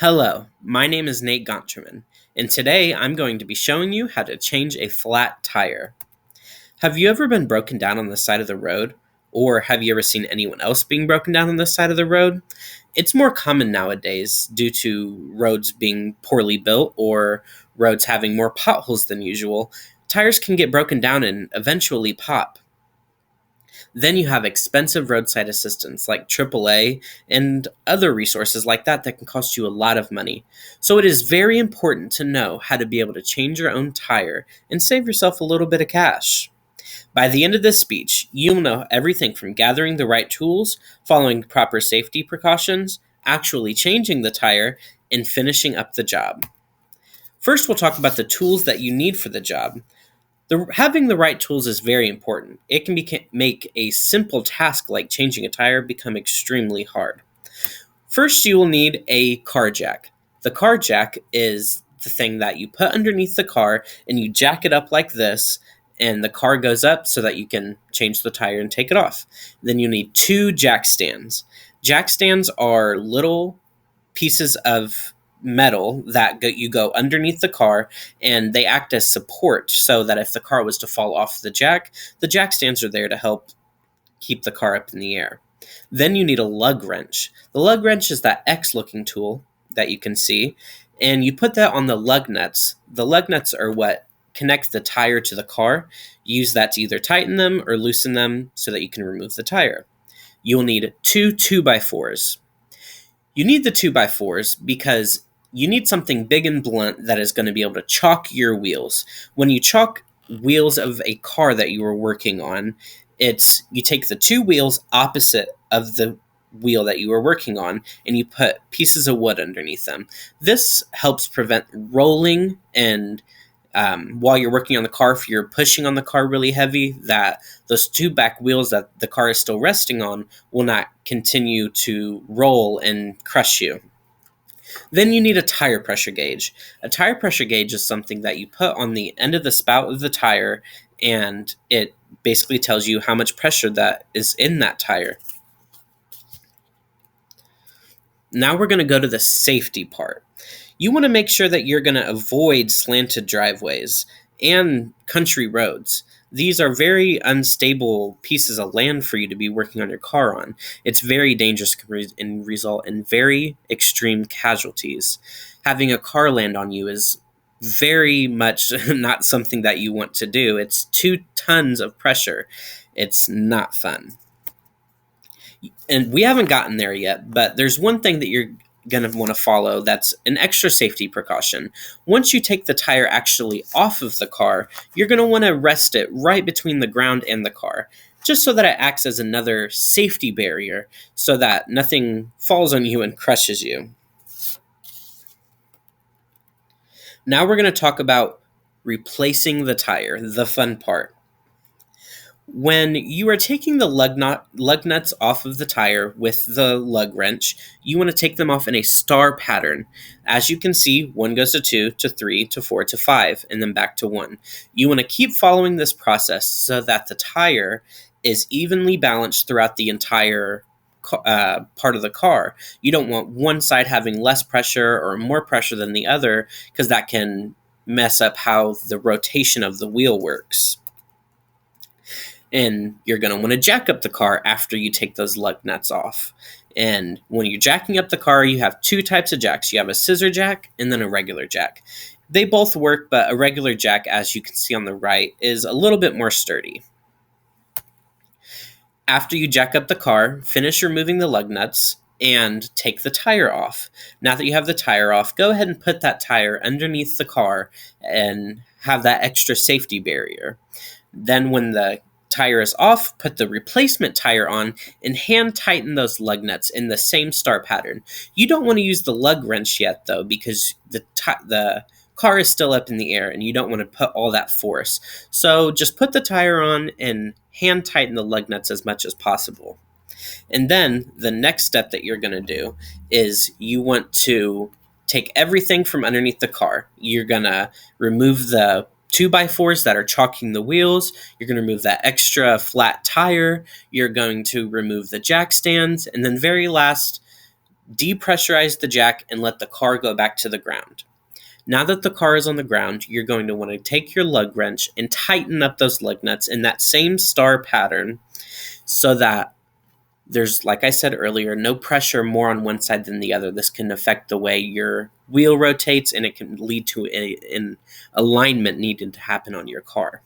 Hello, my name is Nate Gonterman, and today I'm going to be showing you how to change a flat tire. Have you ever been broken down on the side of the road? Or have you ever seen anyone else being broken down on the side of the road? It's more common nowadays due to roads being poorly built or roads having more potholes than usual. Tires can get broken down and eventually pop. Then you have expensive roadside assistance like AAA and other resources like that can cost you a lot of money. So it is very important to know how to be able to change your own tire and save yourself a little bit of cash. By the end of this speech, you'll know everything from gathering the right tools, following proper safety precautions, actually changing the tire, and finishing up the job. First, we'll talk about the tools that you need for the job. Having the right tools is very important. It can make a simple task like changing a tire become extremely hard. First, you will need a car jack. The car jack is the thing that you put underneath the car and you jack it up like this, and the car goes up so that you can change the tire and take it off. Then you need two jack stands. Jack stands are little pieces of metal that you go underneath the car, and they act as support so that if the car was to fall off the jack stands are there to help keep the car up in the air. Then you need a lug wrench. The lug wrench is that X looking tool that you can see, and you put that on the lug nuts. The lug nuts are what connect the tire to the car. Use that to either tighten them or loosen them so that you can remove the tire. You will need two 2x4s. You need the 2x4s because you need something big and blunt that is going to be able to chalk your wheels. When you chalk wheels of a car that you were working on, you take the two wheels opposite of the wheel that you were working on and you put pieces of wood underneath them. This helps prevent rolling, and while you're working on the car, if you're pushing on the car really heavy, that those two back wheels that the car is still resting on will not continue to roll and crush you. Then you need a tire pressure gauge. A tire pressure gauge is something that you put on the end of the spout of the tire, and it basically tells you how much pressure that is in that tire. Now we're going to go to the safety part. You want to make sure that you're going to avoid slanted driveways and country roads. These are very unstable pieces of land for you to be working on your car on. It's very dangerous and result in very extreme casualties. Having a car land on you is very much not something that you want to do. It's 2 tons of pressure. It's not fun. And we haven't gotten there yet, but there's one thing that you're going to want to follow that's an extra safety precaution. Once you take the tire actually off of the car, you're going to want to rest it right between the ground and the car, just so that it acts as another safety barrier so that nothing falls on you and crushes you. Now we're going to talk about replacing the tire, the fun part. When you are taking the lug nuts off of the tire with the lug wrench, you want to take them off in a star pattern. As you can see, 1 goes to 2, to 3, to 4, to 5, and then back to 1. You want to keep following this process so that the tire is evenly balanced throughout the entire part of the car. You don't want one side having less pressure or more pressure than the other, because that can mess up how the rotation of the wheel works. And you're going to want to jack up the car after you take those lug nuts off. And when you're jacking up the car, you have 2 types of jacks. You have a scissor jack and then a regular jack. They both work, but a regular jack, as you can see on the right, is a little bit more sturdy. After you jack up the car, finish removing the lug nuts and take the tire off. Now that you have the tire off, go ahead and put that tire underneath the car and have that extra safety barrier. Then when the tire is off, put the replacement tire on and hand tighten those lug nuts in the same star pattern. You don't want to use the lug wrench yet though, because the car is still up in the air and you don't want to put all that force. So just put the tire on and hand tighten the lug nuts as much as possible. And then the next step that you're going to do is you want to take everything from underneath the car. You're going to remove the 2x4s that are chalking the wheels. You're going to remove that extra flat tire. You're going to remove the jack stands. And then very last, Depressurize the jack and let the car go back to the ground. Now that the car is on the ground, you're going to want to take your lug wrench and tighten up those lug nuts in that same star pattern so that there's, like I said earlier, no pressure more on one side than the other. This can affect the way your wheel rotates, and it can lead to an alignment needing to happen on your car.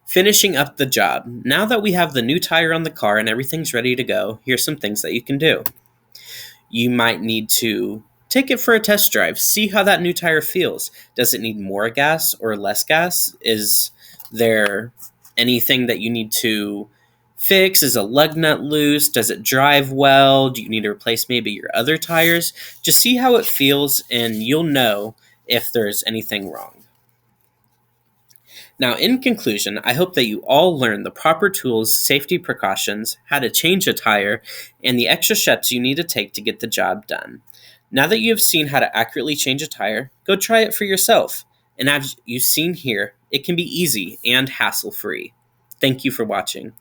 Finishing up the job. Now that we have the new tire on the car and everything's ready to go, here's some things that you can do. You might need to take it for a test drive. See how that new tire feels. Does it need more gas or less gas? Is there anything that you need to fix? Is a lug nut loose? Does it drive well? Do you need to replace maybe your other tires? Just see how it feels, and you'll know if there's anything wrong. Now, in conclusion, I hope that you all learn the proper tools, safety precautions, how to change a tire, and the extra steps you need to take to get the job done. Now that you have seen how to accurately change a tire, go try it for yourself. And as you've seen here, it can be easy and hassle-free. Thank you for watching.